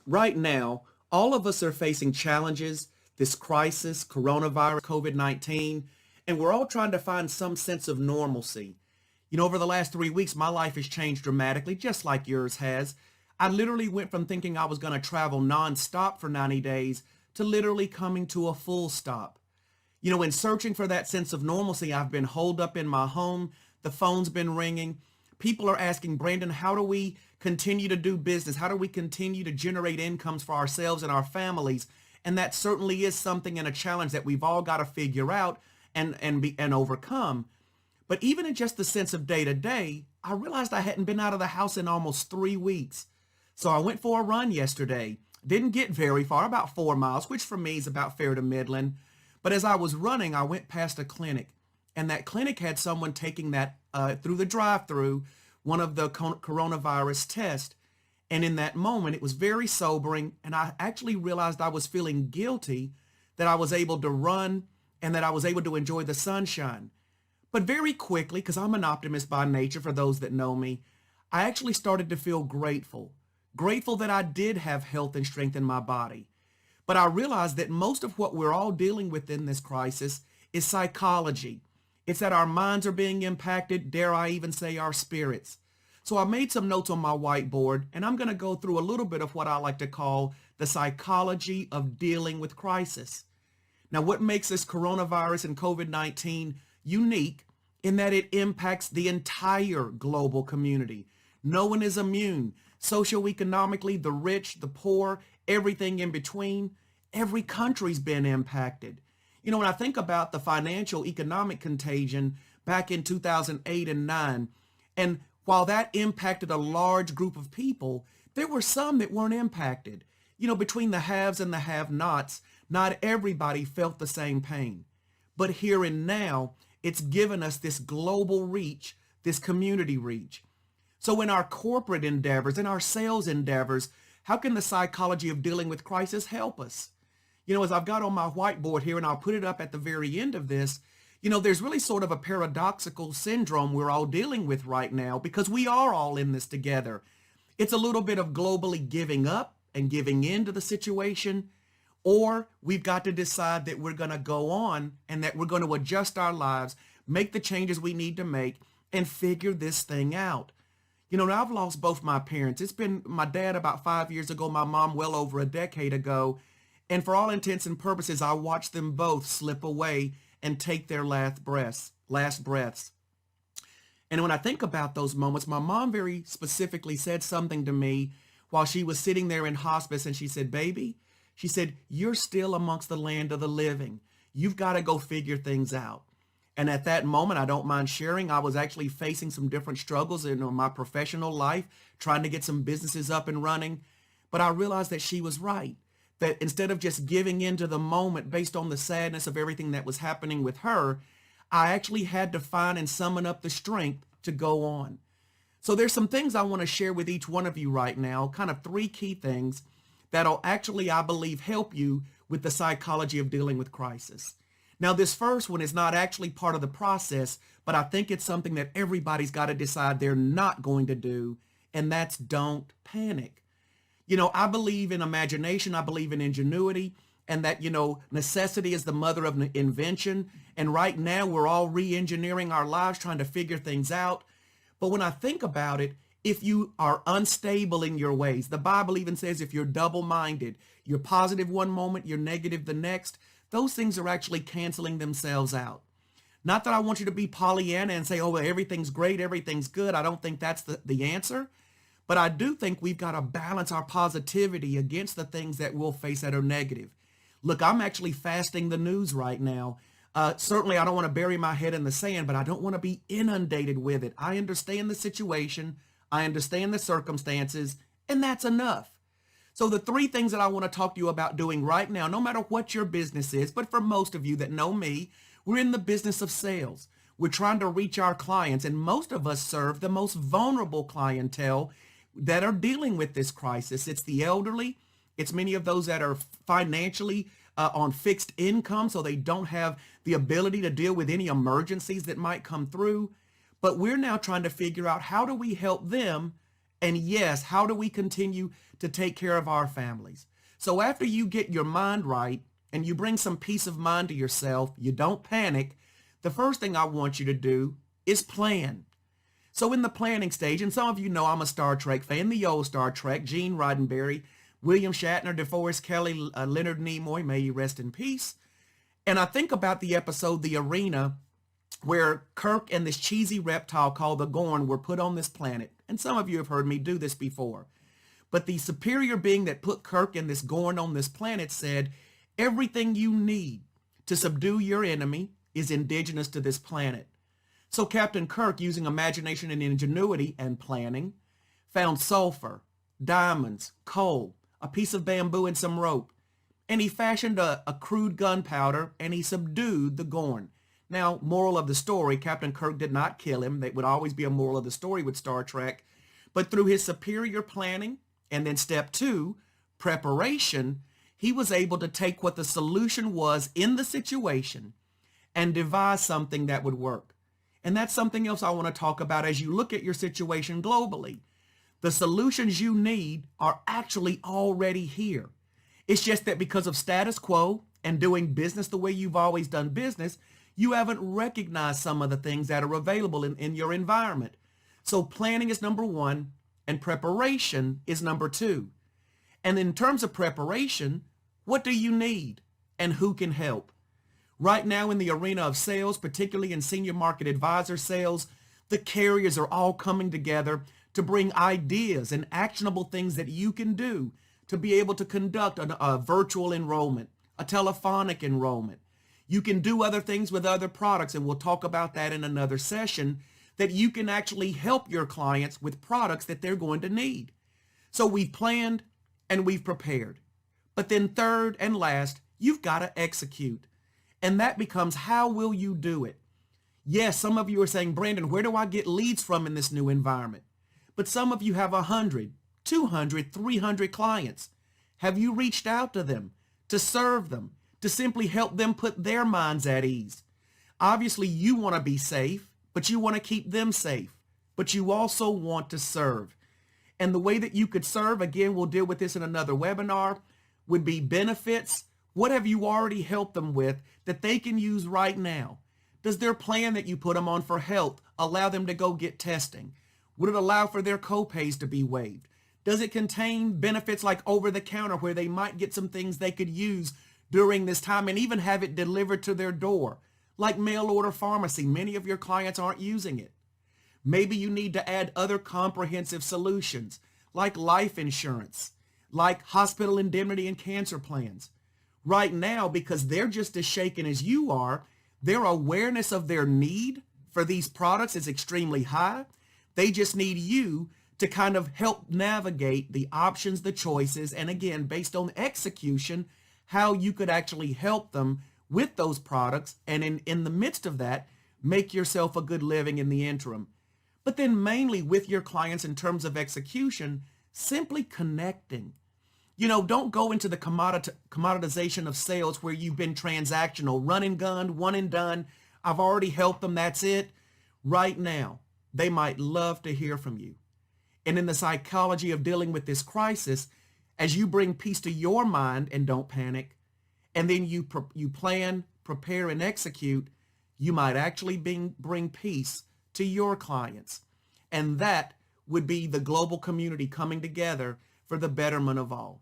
Right now, all of us are facing challenges, this crisis, coronavirus, COVID-19, and we're all trying to find some sense of normalcy. Over the last 3 weeks, my life has changed dramatically, just like yours has. I literally went from thinking I was going to travel nonstop for 90 days to literally coming to a full stop. In searching for that sense of normalcy, I've been holed up in my home. The phone's been ringing. People are asking, Brandon, how do we continue to do business? How do we continue to generate incomes for ourselves and our families? And that certainly is something and a challenge that we've all got to figure out and overcome. But even in just the sense of day to day, I realized I hadn't been out of the house in almost 3 weeks. So I went for a run yesterday. Didn't get very far, about 4 miles, which for me is about fair to Midland. But as I was running, I went past a clinic, and that clinic had someone taking that through the drive-through, one of the coronavirus tests. And in that moment, it was very sobering, and I actually realized I was feeling guilty that I was able to run and that I was able to enjoy the sunshine. But very quickly, because I'm an optimist by nature, for those that know me, I actually started to feel grateful. Grateful that I did have health and strength in my body. But I realized that most of what we're all dealing with in this crisis is psychology. It's that our minds are being impacted, dare I even say our spirits. So I made some notes on my whiteboard, and I'm going to go through a little bit of what I like to call the psychology of dealing with crisis. Now, what makes this coronavirus and COVID-19 unique in that it impacts the entire global community. No one is immune. Socioeconomically, the rich, the poor, everything in between, every country's been impacted. When I think about the financial economic contagion back in 2008 and 9, and while that impacted a large group of people, there were some that weren't impacted. Between the haves and the have-nots, not everybody felt the same pain. But here and now, it's given us this global reach, this community reach. So in our corporate endeavors, in our sales endeavors, how can the psychology of dealing with crisis help us? As I've got on my whiteboard here, and I'll put it up at the very end of this, there's really sort of a paradoxical syndrome we're all dealing with right now because we are all in this together. It's a little bit of globally giving up and giving in to the situation, or we've got to decide that we're going to go on and that we're going to adjust our lives, make the changes we need to make, and figure this thing out. Now I've lost both my parents. It's been my dad about 5 years ago, my mom well over a decade ago. And for all intents and purposes, I watched them both slip away and take their last breaths. And when I think about those moments, my mom very specifically said something to me while she was sitting there in hospice, and she said, baby, she said, you're still amongst the land of the living. You've got to go figure things out. And at that moment, I don't mind sharing, I was actually facing some different struggles in my professional life, trying to get some businesses up and running. But I realized that she was right, that instead of just giving in to the moment based on the sadness of everything that was happening with her, I actually had to find and summon up the strength to go on. So there's some things I want to share with each one of you right now, kind of 3 key things that'll actually, I believe, help you with the psychology of dealing with crisis. Now, this first one is not actually part of the process, but I think it's something that everybody's got to decide they're not going to do, and that's don't panic. I believe in imagination, I believe in ingenuity, and that, necessity is the mother of invention. And right now, we're all re-engineering our lives, trying to figure things out. But when I think about it, if you are unstable in your ways, the Bible even says if you're double-minded, you're positive one moment, you're negative the next, those things are actually canceling themselves out. Not that I want you to be Pollyanna and say, oh, well, everything's great, everything's good. I don't think that's the answer. But I do think we've got to balance our positivity against the things that we'll face that are negative. Look, I'm actually fasting the news right now. Certainly, I don't want to bury my head in the sand, but I don't want to be inundated with it. I understand the situation. I understand the circumstances, and that's enough. So the 3 things that I want to talk to you about doing right now, no matter what your business is, but for most of you that know me, we're in the business of sales. We're trying to reach our clients, and most of us serve the most vulnerable clientele that are dealing with this crisis. It's the elderly. It's many of those that are financially on fixed income, so they don't have the ability to deal with any emergencies that might come through. But we're now trying to figure out how do we help them And yes, how do we continue to take care of our families? So after you get your mind right and you bring some peace of mind to yourself, you don't panic, the first thing I want you to do is plan. So in the planning stage, and some of you know I'm a Star Trek fan, the old Star Trek, Gene Roddenberry, William Shatner, DeForest Kelly, Leonard Nimoy, may you rest in peace. And I think about the episode, The Arena, where Kirk and this cheesy reptile called the Gorn were put on this planet. And some of you have heard me do this before. But the superior being that put Kirk and this Gorn on this planet said, everything you need to subdue your enemy is indigenous to this planet. So Captain Kirk, using imagination and ingenuity and planning, found sulfur, diamonds, coal, a piece of bamboo and some rope. And he fashioned a crude gunpowder and he subdued the Gorn. Now, moral of the story, Captain Kirk did not kill him. That would always be a moral of the story with Star Trek. But through his superior planning, and then step 2, preparation, he was able to take what the solution was in the situation and devise something that would work. And that's something else I want to talk about as you look at your situation globally. The solutions you need are actually already here. It's just that because of status quo and doing business the way you've always done business, you haven't recognized some of the things that are available in your environment. So planning is number 1 and preparation is number 2. And in terms of preparation, what do you need and who can help? Right now in the arena of sales, particularly in senior market advisor sales, the carriers are all coming together to bring ideas and actionable things that you can do to be able to conduct a virtual enrollment, a telephonic enrollment. You can do other things with other products, and we'll talk about that in another session, that you can actually help your clients with products that they're going to need. So we've planned and we've prepared. But then third and last, you've got to execute. And that becomes, how will you do it? Yes, some of you are saying, Brandon, where do I get leads from in this new environment? But some of you have 100, 200, 300 clients. Have you reached out to them to serve them, to simply help them put their minds at ease? Obviously, you want to be safe, but you want to keep them safe. But you also want to serve. And the way that you could serve, again, we'll deal with this in another webinar, would be benefits. What have you already helped them with that they can use right now? Does their plan that you put them on for health allow them to go get testing? Would it allow for their co-pays to be waived? Does it contain benefits like over-the-counter where they might get some things they could use during this time and even have it delivered to their door? Like mail order pharmacy, many of your clients aren't using it. Maybe you need to add other comprehensive solutions like life insurance, like hospital indemnity and cancer plans. Right now, because they're just as shaken as you are, their awareness of their need for these products is extremely high. They just need you to kind of help navigate the options, the choices, and again, based on execution, how you could actually help them with those products, and in the midst of that, make yourself a good living in the interim. But then mainly with your clients in terms of execution, simply connecting. You know, don't go into the commoditization of sales where you've been transactional, run and gun, one and done. I've already helped them, that's it. Right now, they might love to hear from you. And in the psychology of dealing with this crisis, as you bring peace to your mind and don't panic, and then you plan, prepare, and execute, you might actually bring peace to your clients. And that would be the global community coming together for the betterment of all.